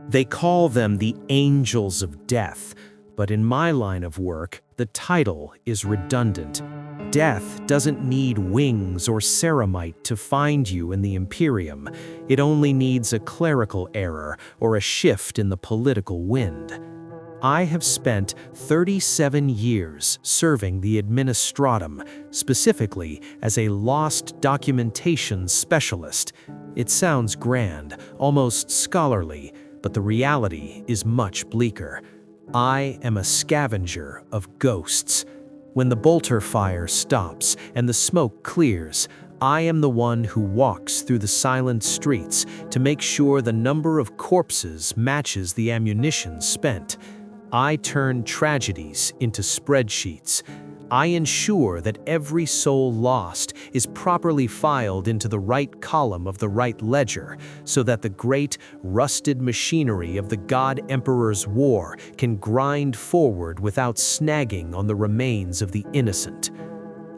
They call them the Angels of Death, but in my line of work, the title is redundant. Death doesn't need wings or ceramite to find you in the Imperium. It only needs a clerical error or a shift in the political wind. I have spent 37 years serving the Administratum, specifically as a lost documentation specialist. It sounds grand, almost scholarly, but the reality is much bleaker. I am a scavenger of ghosts. When the bolter fire stops and the smoke clears, I am the one who walks through the silent streets to make sure the number of corpses matches the ammunition spent. I turn tragedies into spreadsheets. I ensure that every soul lost is properly filed into the right column of the right ledger, so that the great, rusted machinery of the God Emperor's war can grind forward without snagging on the remains of the innocent.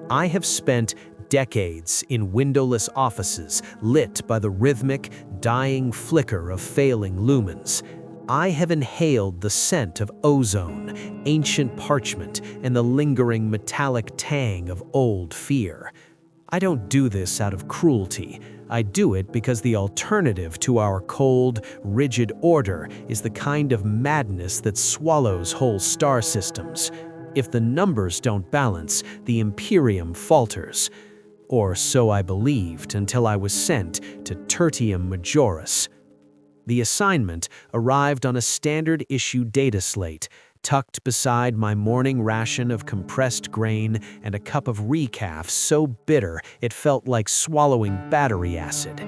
I have spent decades in windowless offices lit by the rhythmic, dying flicker of failing lumens. I have inhaled the scent of ozone, ancient parchment, and the lingering metallic tang of old fear. I don't do this out of cruelty. I do it because the alternative to our cold, rigid order is the kind of madness that swallows whole star systems. If the numbers don't balance, the Imperium falters. Or so I believed until I was sent to Tertium Majorus. The assignment arrived on a standard-issue data slate, tucked beside my morning ration of compressed grain and a cup of recaf so bitter it felt like swallowing battery acid.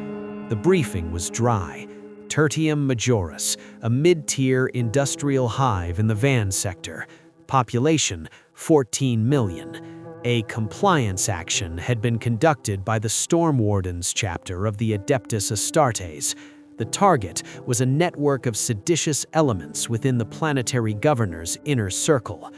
The briefing was dry. Tertium Majorus, a mid-tier industrial hive in the van sector. Population, 14 million. A compliance action had been conducted by the Storm Wardens chapter of the Adeptus Astartes. The target was a network of seditious elements within the planetary governor's inner circle.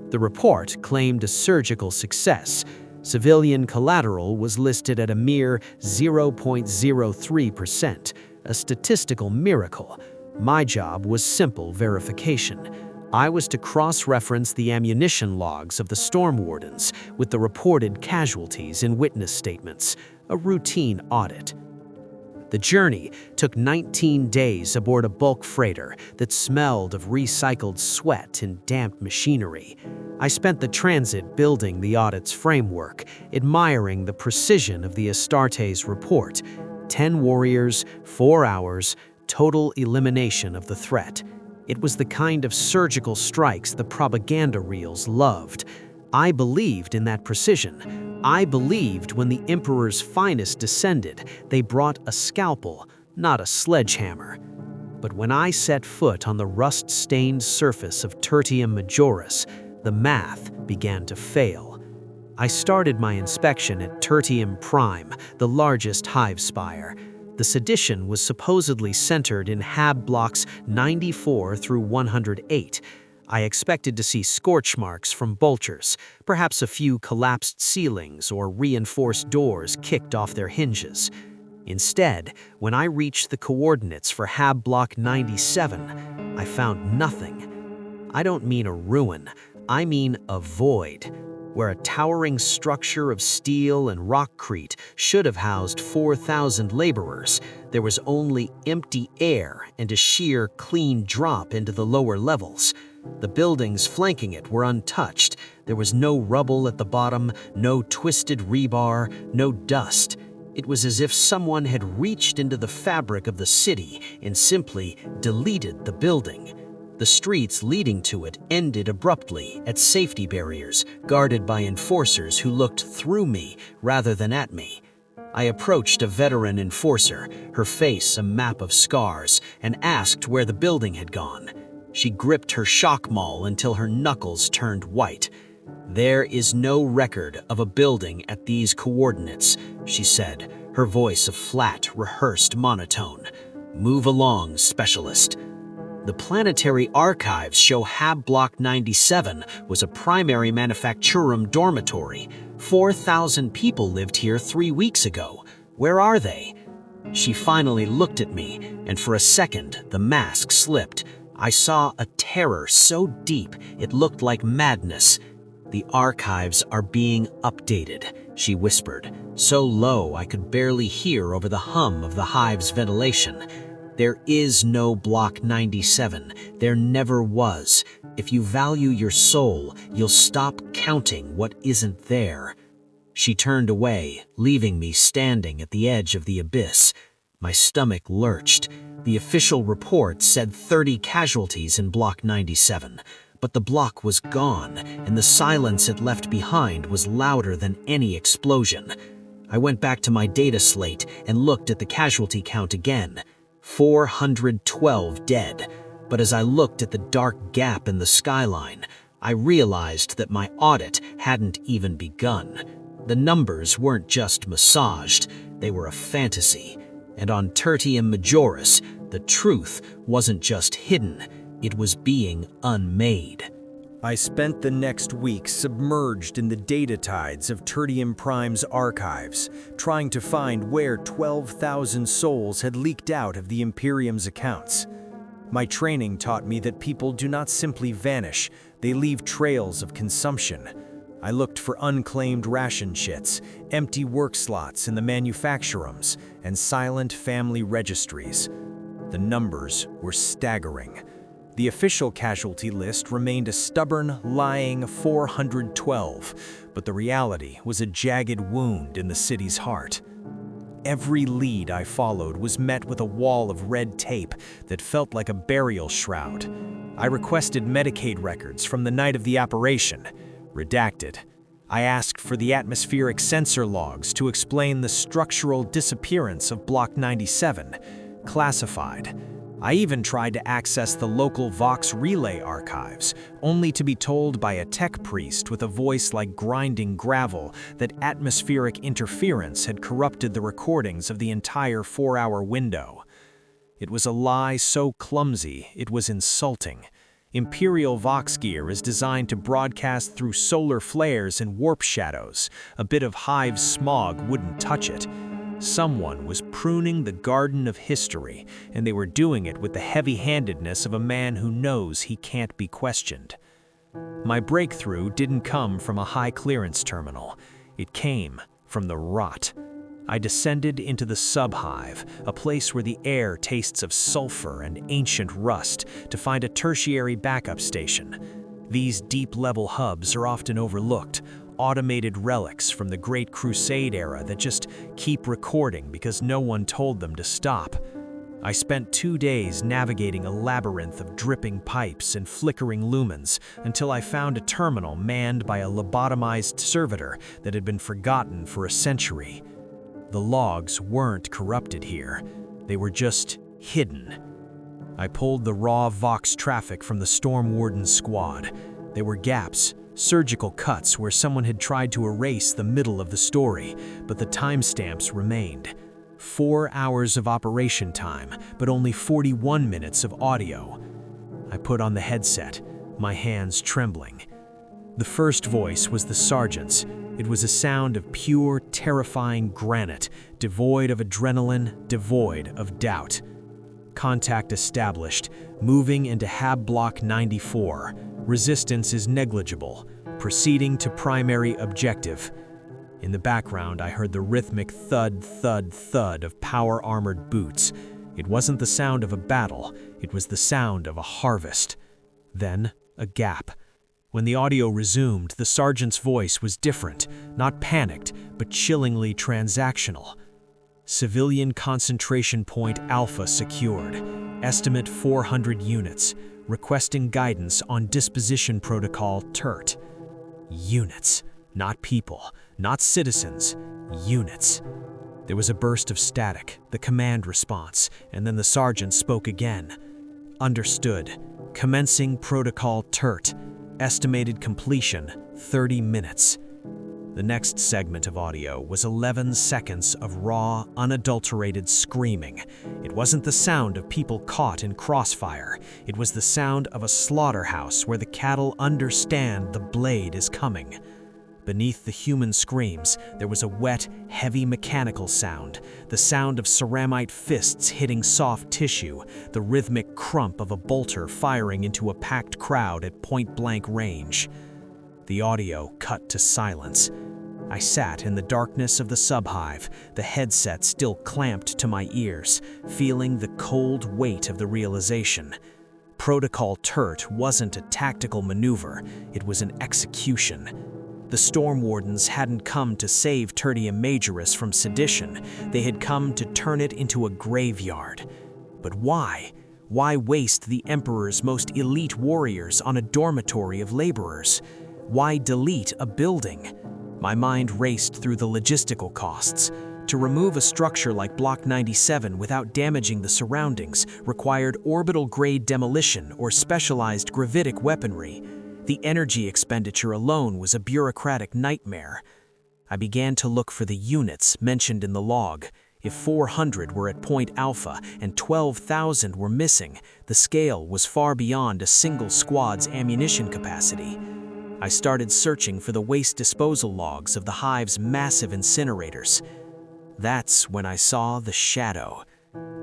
The report claimed a surgical success. Civilian collateral was listed at a mere 0.03%, a statistical miracle. My job was simple verification. I was to cross-reference the ammunition logs of the Storm Wardens with the reported casualties in witness statements, a routine audit. The journey took 19 days aboard a bulk freighter that smelled of recycled sweat and damp machinery. I spent the transit building the audit's framework, admiring the precision of the Astartes report. 10 warriors, 4 hours, total elimination of the threat. It was the kind of surgical strikes the propaganda reels loved. I believed in that precision. I believed when the Emperor's finest descended, they brought a scalpel, not a sledgehammer. But when I set foot on the rust-stained surface of Tertium Majorus, the math began to fail. I started my inspection at Tertium Prime, the largest hive spire. The sedition was supposedly centered in Hab blocks 94 through 108. I expected to see scorch marks from vultures, perhaps a few collapsed ceilings or reinforced doors kicked off their hinges. Instead, when I reached the coordinates for Hab block 97, I found nothing. I don't mean a ruin, I mean a void. Where a towering structure of steel and rockcrete should have housed 4,000 laborers, there was only empty air and a sheer, clean drop into the lower levels. The buildings flanking it were untouched. There was no rubble at the bottom, no twisted rebar, no dust. It was as if someone had reached into the fabric of the city and simply deleted the building. The streets leading to it ended abruptly at safety barriers, guarded by enforcers who looked through me rather than at me. I approached a veteran enforcer, her face a map of scars, and asked where the building had gone. She gripped her shock maul until her knuckles turned white. "There is no record of a building at these coordinates," she said, her voice a flat, rehearsed monotone. "Move along, specialist." The planetary archives show Hab Block 97 was a primary manufacturum dormitory. 4,000 people lived here 3 weeks ago. Where are they? She finally looked at me, and for a second, the mask slipped. I saw a terror so deep it looked like madness. "The archives are being updated," she whispered, so low I could barely hear over the hum of the hive's ventilation. "There is no Block 97. There never was. If you value your soul, you'll stop counting what isn't there." She turned away, leaving me standing at the edge of the abyss. My stomach lurched. The official report said 30 casualties in Block 97, but the block was gone, and the silence it left behind was louder than any explosion. I went back to my data slate and looked at the casualty count again. 412 dead. But as I looked at the dark gap in the skyline, I realized that my audit hadn't even begun. The numbers weren't just massaged, they were a fantasy. And on Tertium Majorus, the truth wasn't just hidden, it was being unmade. I spent the next week submerged in the data tides of Tertium Prime's archives, trying to find where 12,000 souls had leaked out of the Imperium's accounts. My training taught me that people do not simply vanish, they leave trails of consumption. I looked for unclaimed ration shits, empty work slots in the manufacturums, and silent family registries. The numbers were staggering. The official casualty list remained a stubborn, lying 412, but the reality was a jagged wound in the city's heart. Every lead I followed was met with a wall of red tape that felt like a burial shroud. I requested Medicaid records from the night of the operation, redacted. I asked for the atmospheric sensor logs to explain the structural disappearance of Block 97, classified. I even tried to access the local Vox Relay archives, only to be told by a tech priest with a voice like grinding gravel that atmospheric interference had corrupted the recordings of the entire 4-hour window. It was a lie so clumsy it was insulting. Imperial Vox gear is designed to broadcast through solar flares and warp shadows. A bit of hive smog wouldn't touch it. Someone was pruning the garden of history, and they were doing it with the heavy-handedness of a man who knows he can't be questioned. My breakthrough didn't come from a high-clearance terminal. It came from the rot. I descended into the subhive, a place where the air tastes of sulfur and ancient rust, to find a tertiary backup station. These deep-level hubs are often overlooked, automated relics from the Great Crusade era that just keep recording because no one told them to stop. I spent 2 days navigating a labyrinth of dripping pipes and flickering lumens until I found a terminal manned by a lobotomized servitor that had been forgotten for a century. The logs weren't corrupted here. They were just hidden. I pulled the raw Vox traffic from the Storm Warden squad. There were gaps, surgical cuts where someone had tried to erase the middle of the story, but the timestamps remained. 4 hours of operation time, but only 41 minutes of audio. I put on the headset, my hands trembling. The first voice was the sergeant's. It was a sound of pure, terrifying granite, devoid of adrenaline, devoid of doubt. Contact established, moving into Hab Block 94. Resistance is negligible. Proceeding to primary objective. In the background, I heard the rhythmic thud, thud, thud of power-armored boots. It wasn't the sound of a battle, it was the sound of a harvest. Then, a gap. When the audio resumed, the sergeant's voice was different, not panicked, but chillingly transactional. Civilian concentration point Alpha secured. Estimate 400 units. Requesting guidance on disposition protocol TERT. Units, not people, not citizens, units. There was a burst of static, the command response, and then the sergeant spoke again. Understood. Commencing protocol TERT. Estimated completion, 30 minutes. The next segment of audio was 11 seconds of raw, unadulterated screaming. It wasn't the sound of people caught in crossfire. It was the sound of a slaughterhouse where the cattle understand the blade is coming. Beneath the human screams, there was a wet, heavy mechanical sound, the sound of ceramite fists hitting soft tissue, the rhythmic crump of a bolter firing into a packed crowd at point-blank range. The audio cut to silence. I sat in the darkness of the subhive, the headset still clamped to my ears, feeling the cold weight of the realization. Protocol Tert wasn't a tactical maneuver, it was an execution. The Storm Wardens hadn't come to save Tertium Majorus from sedition, they had come to turn it into a graveyard. But why? Why waste the Emperor's most elite warriors on a dormitory of laborers? Why delete a building? My mind raced through the logistical costs. To remove a structure like Block 97 without damaging the surroundings required orbital-grade demolition or specialized gravitic weaponry. The energy expenditure alone was a bureaucratic nightmare. I began to look for the units mentioned in the log. If 400 were at Point Alpha and 12,000 were missing, the scale was far beyond a single squad's ammunition capacity. I started searching for the waste disposal logs of the Hive's massive incinerators. That's when I saw the shadow.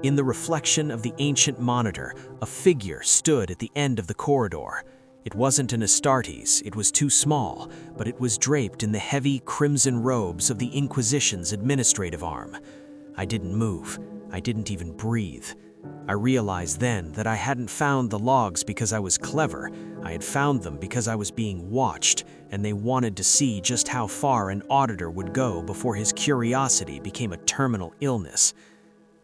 In the reflection of the ancient monitor, a figure stood at the end of the corridor. It wasn't an Astartes, it was too small, but it was draped in the heavy crimson robes of the Inquisition's administrative arm. I didn't move. I didn't even breathe. I realized then that I hadn't found the logs because I was clever. I had found them because I was being watched, and they wanted to see just how far an auditor would go before his curiosity became a terminal illness.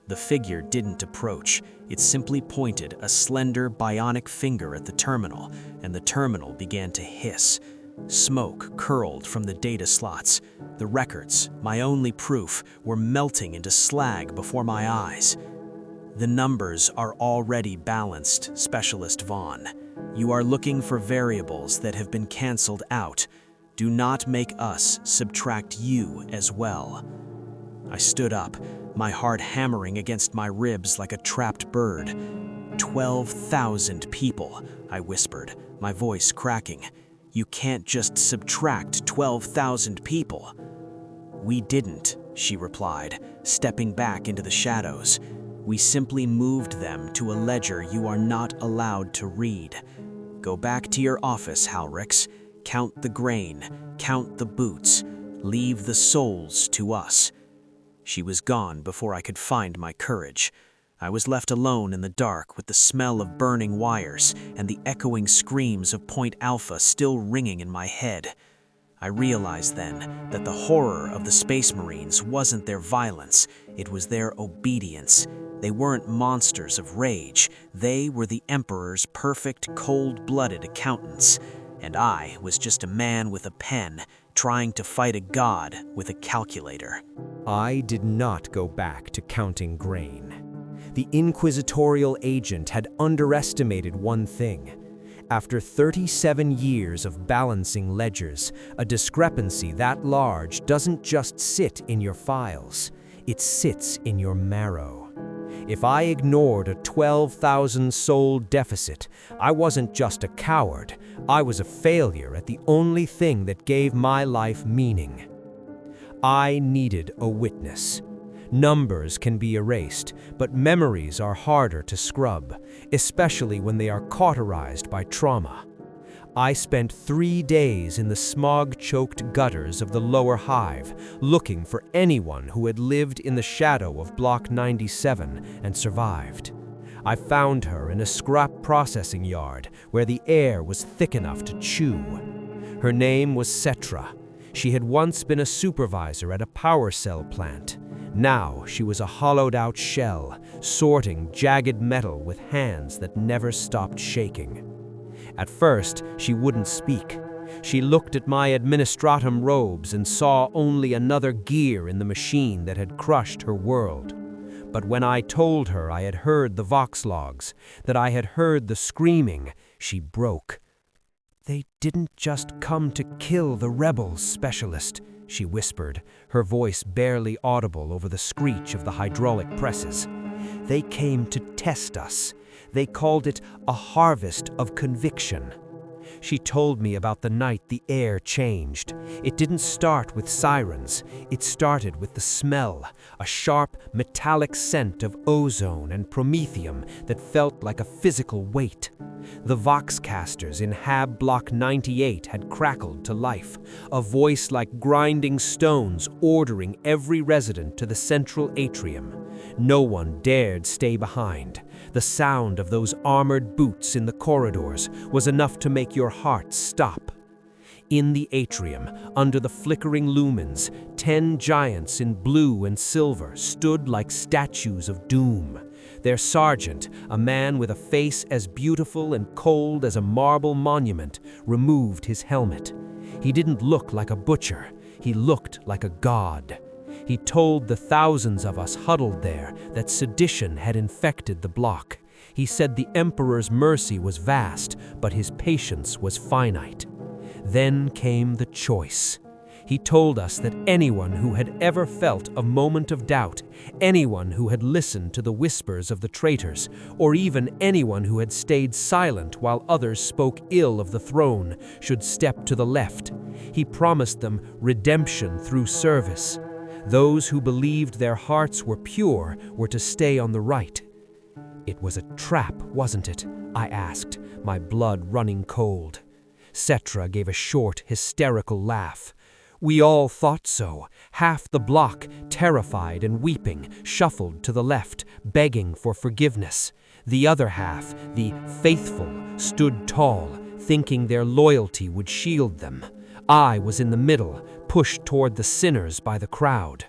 The figure didn't approach. It simply pointed a slender, bionic finger at the terminal, and the terminal began to hiss. Smoke curled from the data slots. The records, my only proof, were melting into slag before my eyes. The numbers are already balanced, Specialist Vaughn. You are looking for variables that have been canceled out. Do not make us subtract you as well. I stood up, my heart hammering against my ribs like a trapped bird. 12,000 people, I whispered, my voice cracking. You can't just subtract 12,000 people. We didn't, she replied, stepping back into the shadows. We simply moved them to a ledger you are not allowed to read. Go back to your office, Halrix. Count the grain, count the boots. Leave the souls to us. She was gone before I could find my courage. I was left alone in the dark with the smell of burning wires and the echoing screams of Point Alpha still ringing in my head. I realized then that the horror of the Space Marines wasn't their violence, it was their obedience. They weren't monsters of rage, they were the Emperor's perfect, cold-blooded accountants. And I was just a man with a pen, trying to fight a god with a calculator. I did not go back to counting grain. The inquisitorial agent had underestimated one thing. After 37 years of balancing ledgers, a discrepancy that large doesn't just sit in your files, it sits in your marrow. If I ignored a 12,000-soul deficit, I wasn't just a coward, I was a failure at the only thing that gave my life meaning. I needed a witness. Numbers can be erased, but memories are harder to scrub, especially when they are cauterized by trauma. I spent 3 days in the smog-choked gutters of the lower hive, looking for anyone who had lived in the shadow of Block 97 and survived. I found her in a scrap processing yard where the air was thick enough to chew. Her name was Cetra. She had once been a supervisor at a power cell plant. Now she was a hollowed-out shell, sorting jagged metal with hands that never stopped shaking. At first, she wouldn't speak. She looked at my administratum robes and saw only another gear in the machine that had crushed her world. But when I told her I had heard the Vox logs, that I had heard the screaming, she broke. "They didn't just come to kill the rebels, Specialist," she whispered, her voice barely audible over the screech of the hydraulic presses. "They came to test us. They called it a harvest of conviction. She told me about the night the air changed. It didn't start with sirens. It started with the smell, a sharp, metallic scent of ozone and promethium that felt like a physical weight. The voxcasters in Hab Block 98 had crackled to life, a voice like grinding stones ordering every resident to the central atrium. No one dared stay behind. The sound of those armored boots in the corridors was enough to make your heart stop. In the atrium, under the flickering lumens, 10 giants in blue and silver stood like statues of doom. Their sergeant, a man with a face as beautiful and cold as a marble monument, removed his helmet. He didn't look like a butcher. He looked like a god. He told the thousands of us huddled there that sedition had infected the block. He said the Emperor's mercy was vast, but his patience was finite. Then came the choice. He told us that anyone who had ever felt a moment of doubt, anyone who had listened to the whispers of the traitors, or even anyone who had stayed silent while others spoke ill of the throne, should step to the left. He promised them redemption through service. Those who believed their hearts were pure were to stay on the right. It was a trap, wasn't it? I asked, my blood running cold. Cetra gave a short, hysterical laugh. We all thought so. Half the block, terrified and weeping, shuffled to the left, begging for forgiveness. The other half, the faithful, stood tall, thinking their loyalty would shield them. I was in the middle, pushed toward the sinners by the crowd.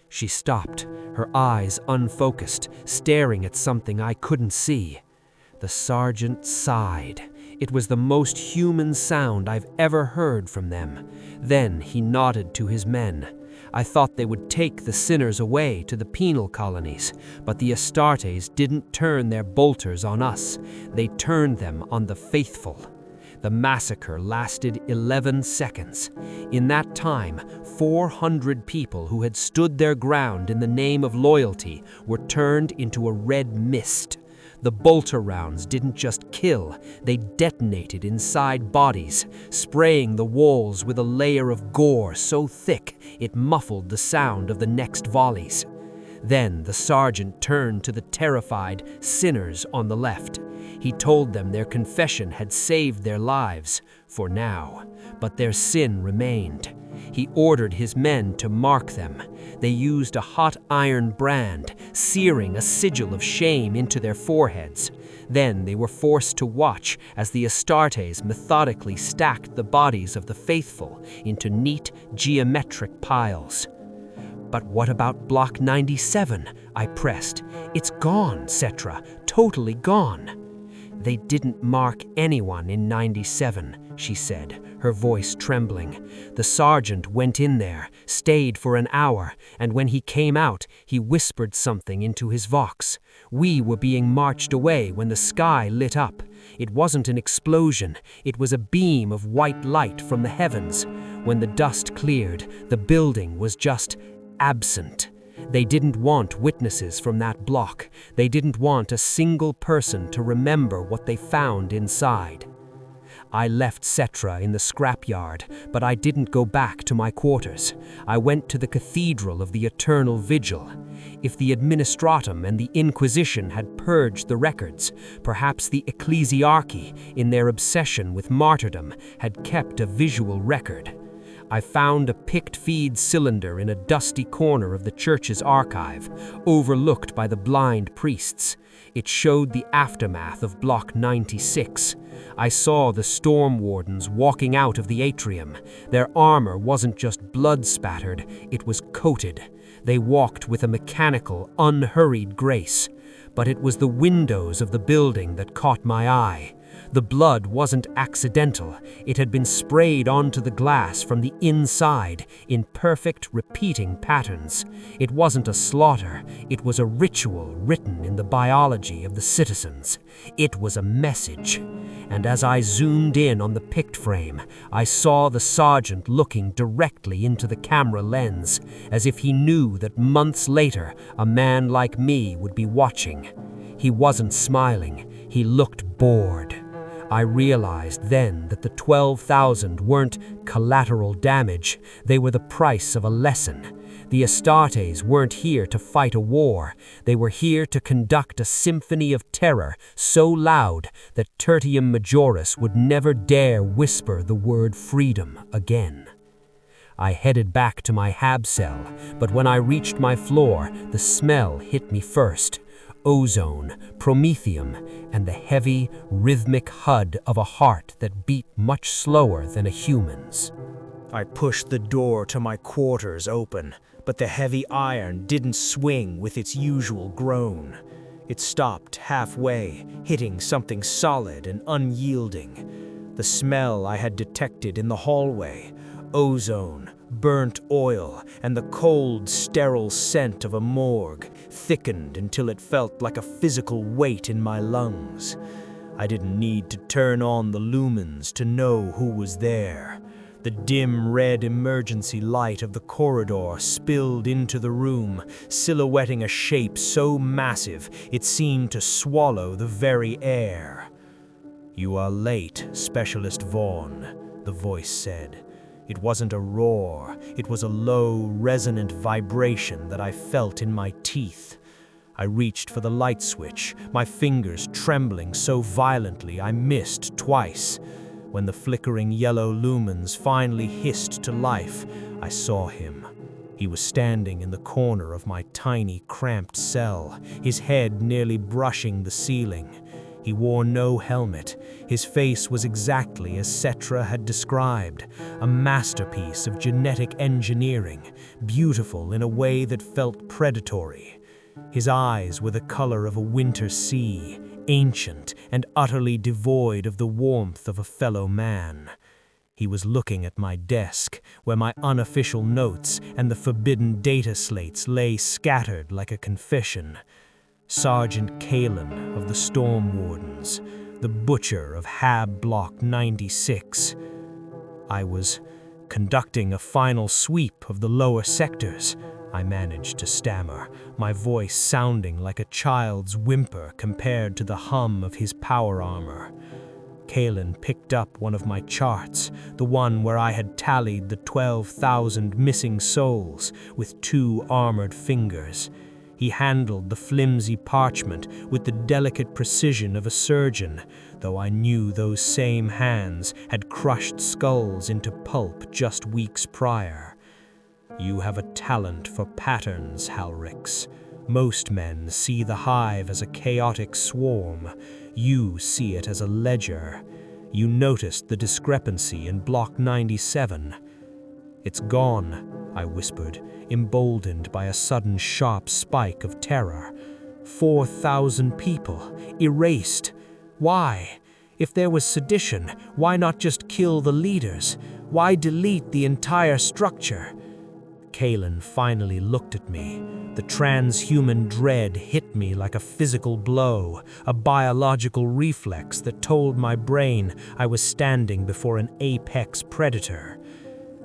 She stopped, her eyes unfocused, staring at something I couldn't see. The sergeant sighed. It was the most human sound I've ever heard from them. Then he nodded to his men. I thought they would take the sinners away to the penal colonies, but the Astartes didn't turn their bolters on us. They turned them on the faithful. The massacre lasted 11 seconds. In that time, 400 people who had stood their ground in the name of loyalty were turned into a red mist. The bolter rounds didn't just kill, they detonated inside bodies, spraying the walls with a layer of gore so thick it muffled the sound of the next volleys. Then the sergeant turned to the terrified sinners on the left. He told them their confession had saved their lives, for now, but their sin remained. He ordered his men to mark them. They used a hot iron brand, searing a sigil of shame into their foreheads. Then they were forced to watch as the Astartes methodically stacked the bodies of the faithful into neat, geometric piles. But what about Block 97? I pressed. It's gone, Cetra, totally gone. They didn't mark anyone in 97, she said, her voice trembling. The sergeant went in there, stayed for an hour, and when he came out, he whispered something into his vox. We were being marched away when the sky lit up. It wasn't an explosion, it was a beam of white light from the heavens. When the dust cleared, the building was just absent. They didn't want witnesses from that block. They didn't want a single person to remember what they found inside. I left Cetra in the scrapyard, but I didn't go back to my quarters. I went to the Cathedral of the Eternal Vigil. If the Administratum and the Inquisition had purged the records, perhaps the Ecclesiarchy, in their obsession with martyrdom, had kept a visual record. I found a picked feed cylinder in a dusty corner of the church's archive, overlooked by the blind priests. It showed the aftermath of Block 96. I saw the storm wardens walking out of the atrium. Their armor wasn't just blood-spattered, it was coated. They walked with a mechanical, unhurried grace. But it was the windows of the building that caught my eye. The blood wasn't accidental. It had been sprayed onto the glass from the inside in perfect, repeating patterns. It wasn't a slaughter. It was a ritual written in the biology of the citizens. It was a message. And as I zoomed in on the pict frame, I saw the sergeant looking directly into the camera lens, as if he knew that months later a man like me would be watching. He wasn't smiling. He looked bored. I realized then that the 12,000 weren't collateral damage, they were the price of a lesson. The Astartes weren't here to fight a war, they were here to conduct a symphony of terror so loud that Tertium Majorus would never dare whisper the word freedom again. I headed back to my hab cell, but when I reached my floor, the smell hit me first. Ozone, promethium, and the heavy, rhythmic hud of a heart that beat much slower than a human's. I pushed the door to my quarters open, but the heavy iron didn't swing with its usual groan. It stopped halfway, hitting something solid and unyielding. The smell I had detected in the hallway, ozone, burnt oil, and the cold, sterile scent of a morgue thickened until it felt like a physical weight in my lungs. I didn't need to turn on the lumens to know who was there. The dim red emergency light of the corridor spilled into the room, silhouetting a shape so massive it seemed to swallow the very air. "You are late, Specialist Vaughn," the voice said. It wasn't a roar, it was a low, resonant vibration that I felt in my teeth. I reached for the light switch, my fingers trembling so violently I missed twice. When the flickering yellow lumens finally hissed to life, I saw him. He was standing in the corner of my tiny, cramped cell, his head nearly brushing the ceiling. He wore no helmet. His face was exactly as Cetra had described, a masterpiece of genetic engineering, beautiful in a way that felt predatory. His eyes were the color of a winter sea, ancient and utterly devoid of the warmth of a fellow man. He was looking at my desk, where my unofficial notes and the forbidden data slates lay scattered like a confession. Sergeant Kalin of the Storm Wardens, the butcher of Hab Block 96. I was conducting a final sweep of the lower sectors, I managed to stammer, my voice sounding like a child's whimper compared to the hum of his power armor. Kalin picked up one of my charts, the one where I had tallied the 12,000 missing souls with 2 armored fingers. He handled the flimsy parchment with the delicate precision of a surgeon, though I knew those same hands had crushed skulls into pulp just weeks prior. "You have a talent for patterns, Halrix. Most men see the hive as a chaotic swarm. You see it as a ledger. You noticed the discrepancy in Block 97. "It's gone," I whispered, emboldened by a sudden sharp spike of terror. 4,000 people, erased. Why? If there was sedition, why not just kill the leaders? Why delete the entire structure? Kalin finally looked at me. The transhuman dread hit me like a physical blow, a biological reflex that told my brain I was standing before an apex predator.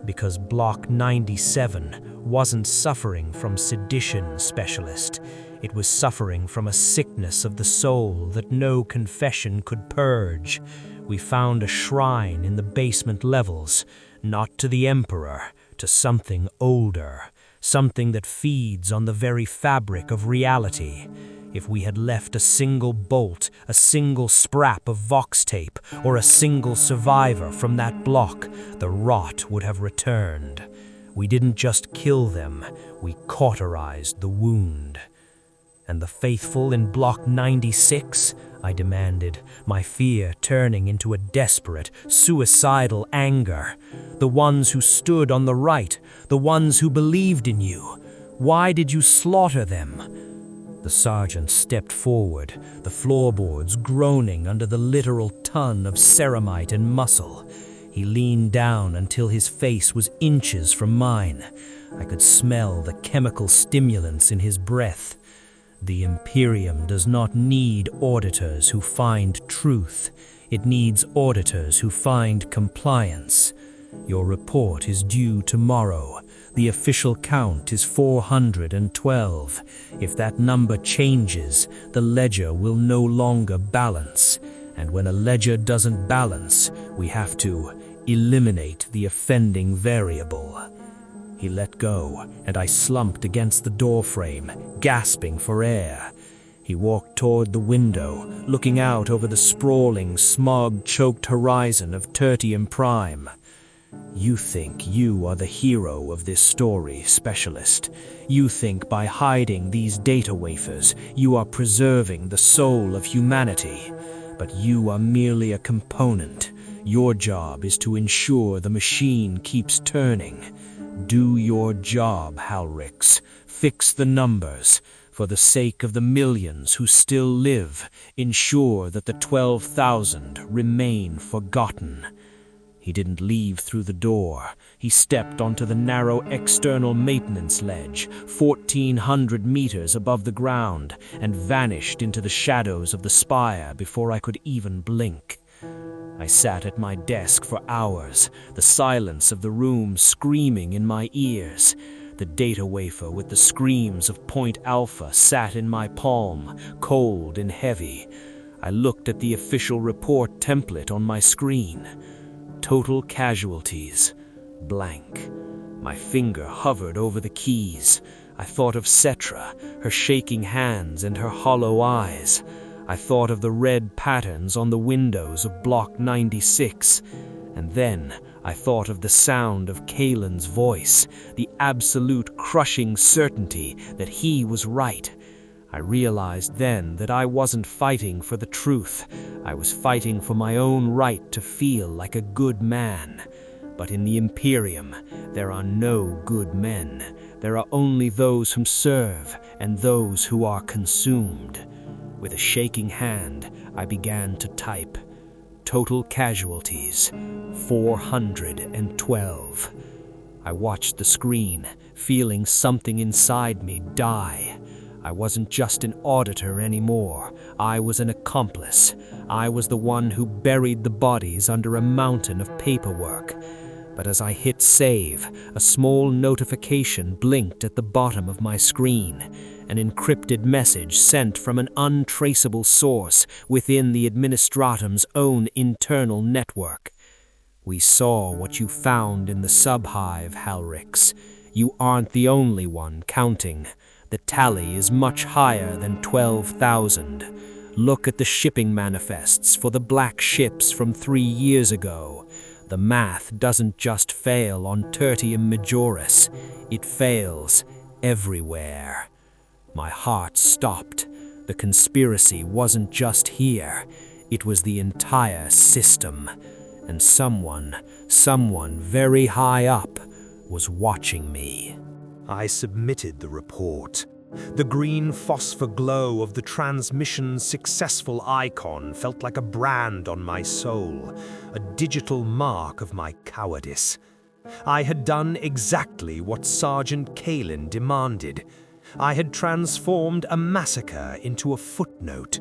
Because Block 97 wasn't suffering from sedition, Specialist. It was suffering from a sickness of the soul that no confession could purge. We found a shrine in the basement levels, not to the Emperor, to something older, something that feeds on the very fabric of reality. If we had left a single bolt, a single scrap of Vox tape, or a single survivor from that block, the rot would have returned. We didn't just kill them, we cauterized the wound. "And the faithful in Block 96? I demanded, my fear turning into a desperate, suicidal anger. "The ones who stood on the right, the ones who believed in you. Why did you slaughter them?" The sergeant stepped forward, the floorboards groaning under the literal ton of ceramite and muscle. He leaned down until his face was inches from mine. I could smell the chemical stimulants in his breath. "The Imperium does not need auditors who find truth. It needs auditors who find compliance. Your report is due tomorrow. The official count is 412. If that number changes, the ledger will no longer balance. and when a ledger doesn't balance, we have to eliminate the offending variable." He let go, and I slumped against the doorframe, gasping for air. He walked toward the window, looking out over the sprawling, smog-choked horizon of Tertium Prime. "You think you are the hero of this story, Specialist. You think by hiding these data wafers, you are preserving the soul of humanity. But you are merely a component. Your job is to ensure the machine keeps turning. Do your job, Halrix. Fix the numbers. For the sake of the millions who still live, ensure that the 12,000 remain forgotten." He didn't leave through the door. He stepped onto the narrow external maintenance ledge, 1,400 meters above the ground, and vanished into the shadows of the spire before I could even blink. I sat at my desk for hours, the silence of the room screaming in my ears. The data wafer with the screams of Point Alpha sat in my palm, cold and heavy. I looked at the official report template on my screen. Total casualties. Blank. My finger hovered over the keys. I thought of Cetra, her shaking hands and her hollow eyes. I thought of the red patterns on the windows of Block 96. And then I thought of the sound of Kalin's voice, the absolute crushing certainty that he was right. I realized then that I wasn't fighting for the truth. I was fighting for my own right to feel like a good man. But in the Imperium, there are no good men. There are only those who serve and those who are consumed. With a shaking hand, I began to type. Total casualties, 412. I watched the screen, feeling something inside me die. I wasn't just an auditor anymore. I was an accomplice. I was the one who buried the bodies under a mountain of paperwork. But as I hit save, a small notification blinked at the bottom of my screen. An encrypted message sent from an untraceable source within the Administratum's own internal network. "We saw what you found in the subhive, Halrix. You aren't the only one counting. The tally is much higher than 12,000. Look at the shipping manifests for the black ships from 3 years ago. The math doesn't just fail on Tertium Majorus. It fails everywhere." My heart stopped. The conspiracy wasn't just here. It was the entire system. And someone very high up, was watching me. I submitted the report. The green phosphor glow of the transmission's successful icon felt like a brand on my soul, a digital mark of my cowardice. I had done exactly what Sergeant Kalin demanded. I had transformed a massacre into a footnote.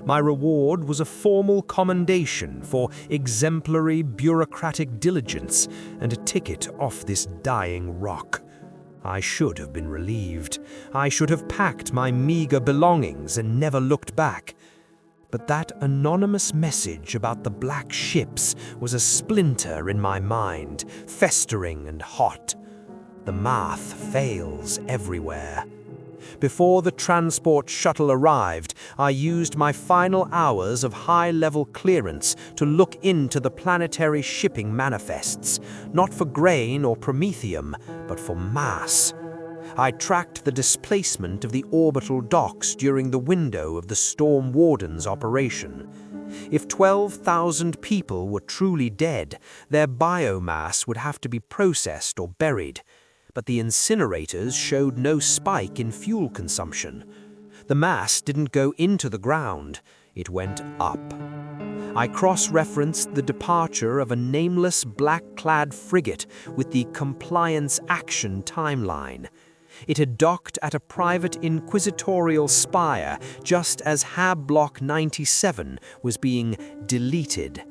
My reward was a formal commendation for exemplary bureaucratic diligence and a ticket off this dying rock. I should have been relieved. I should have packed my meager belongings and never looked back. But that anonymous message about the black ships was a splinter in my mind, festering and hot. The math fails everywhere. Before the transport shuttle arrived, I used my final hours of high-level clearance to look into the planetary shipping manifests, not for grain or promethium, but for mass. I tracked the displacement of the orbital docks during the window of the Storm Warden's operation. If 12,000 people were truly dead, their biomass would have to be processed or buried. But the incinerators showed no spike in fuel consumption. The mass didn't go into the ground, it went up. I cross-referenced the departure of a nameless black-clad frigate with the Compliance Action timeline. It had docked at a private inquisitorial spire just as Hab Block 97 was being deleted.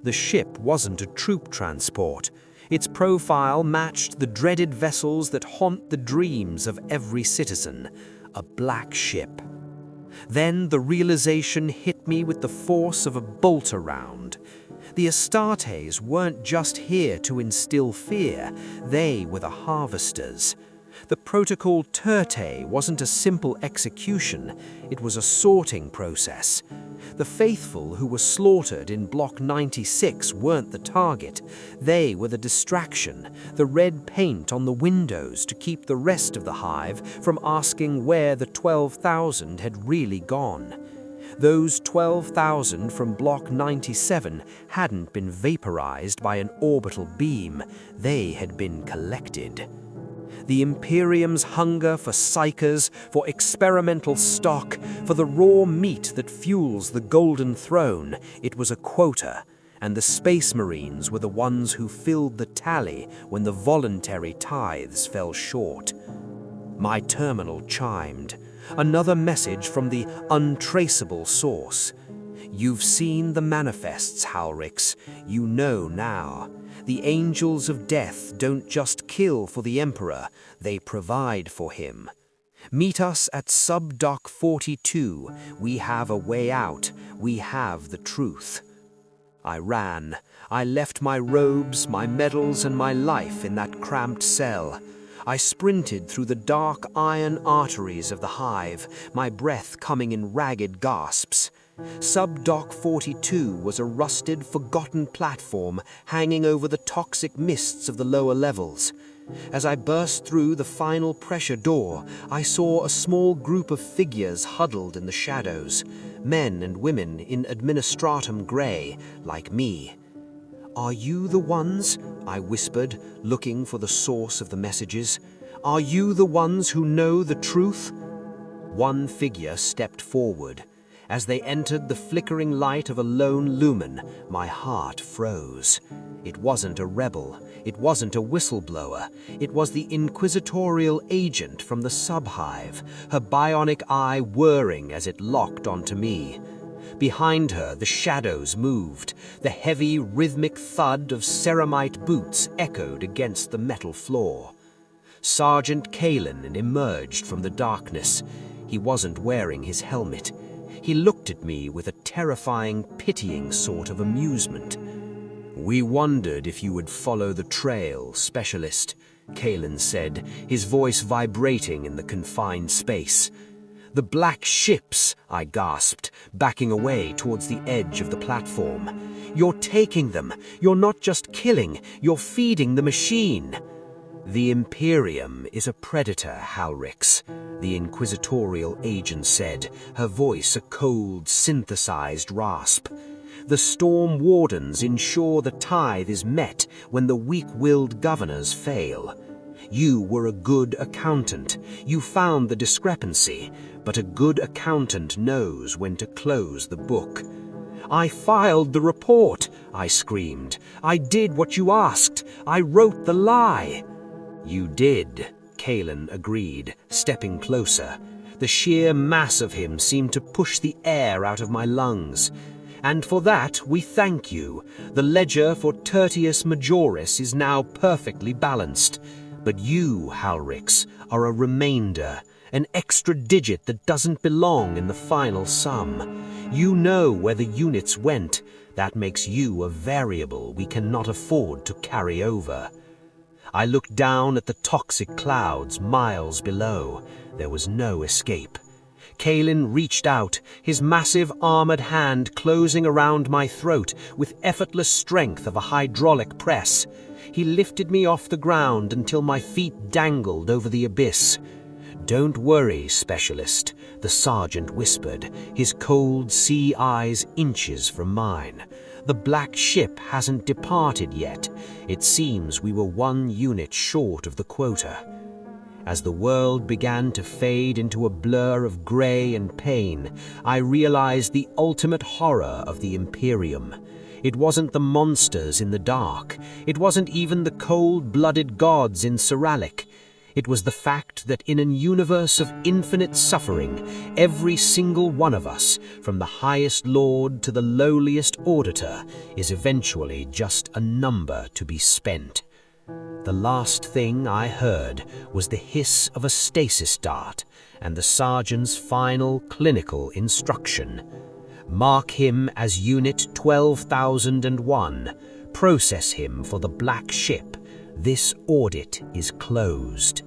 The ship wasn't a troop transport. Its profile matched the dreaded vessels that haunt the dreams of every citizen, a black ship. Then the realization hit me with the force of a bolt around. The Astartes weren't just here to instill fear, they were the harvesters. The protocol Tertium wasn't a simple execution, it was a sorting process. The faithful who were slaughtered in Block 96 weren't the target. They were the distraction, the red paint on the windows to keep the rest of the hive from asking where the 12,000 had really gone. Those 12,000 from Block 97 hadn't been vaporized by an orbital beam, they had been collected. The Imperium's hunger for psychers, for experimental stock, for the raw meat that fuels the Golden Throne, it was a quota, and the Space Marines were the ones who filled the tally when the voluntary tithes fell short. My terminal chimed. Another message from the untraceable source. You've seen the manifests, Halrix. You know now. The angels of death don't just kill for the Emperor, they provide for him. Meet us at Subdoc 42. We have a way out. We have the truth. I ran. I left my robes, my medals, and my life in that cramped cell. I sprinted through the dark iron arteries of the hive, my breath coming in ragged gasps. Subdoc 42 was a rusted, forgotten platform hanging over the toxic mists of the lower levels. As I burst through the final pressure door, I saw a small group of figures huddled in the shadows, men and women in administratum grey, like me. "Are you the ones?" I whispered, looking for the source of the messages. "Are you the ones who know the truth?" One figure stepped forward. As they entered the flickering light of a lone lumen, my heart froze. It wasn't a rebel. It wasn't a whistleblower. It was the inquisitorial agent from the subhive, her bionic eye whirring as it locked onto me. Behind her, the shadows moved. The heavy, rhythmic thud of ceramite boots echoed against the metal floor. Sergeant Kalin emerged from the darkness. He wasn't wearing his helmet. He looked at me with a terrifying, pitying sort of amusement. "We wondered if you would follow the trail, Specialist," Kalin said, his voice vibrating in the confined space. "The black ships," I gasped, backing away towards the edge of the platform. "You're taking them. You're not just killing, you're feeding the machine." "The Imperium is a predator, Halrix," the inquisitorial agent said, her voice a cold, synthesized rasp. "The Storm Wardens ensure the tithe is met when the weak-willed governors fail. You were a good accountant. You found the discrepancy, but a good accountant knows when to close the book." "I filed the report," I screamed. "I did what you asked. I wrote the lie." "You did," Kalin agreed, stepping closer. The sheer mass of him seemed to push the air out of my lungs. "And for that we thank you. The ledger for Tertius Majorus is now perfectly balanced. But you, Halrix, are a remainder, an extra digit that doesn't belong in the final sum. You know where the units went. That makes you a variable we cannot afford to carry over." I looked down at the toxic clouds miles below. There was no escape. Kalin reached out, his massive armored hand closing around my throat with effortless strength of a hydraulic press. He lifted me off the ground until my feet dangled over the abyss. "Don't worry, Specialist," the sergeant whispered, his cold sea eyes inches from mine. "The black ship hasn't departed yet. It seems we were one unit short of the quota." As the world began to fade into a blur of grey and pain, I realized the ultimate horror of the Imperium. It wasn't the monsters in the dark. It wasn't even the cold-blooded gods in Seralic. It was the fact that in an universe of infinite suffering, every single one of us, from the highest lord to the lowliest auditor, is eventually just a number to be spent. The last thing I heard was the hiss of a stasis dart, and the sergeant's final clinical instruction. Mark him as Unit 12,001. Process him for the Black Ship. This audit is closed.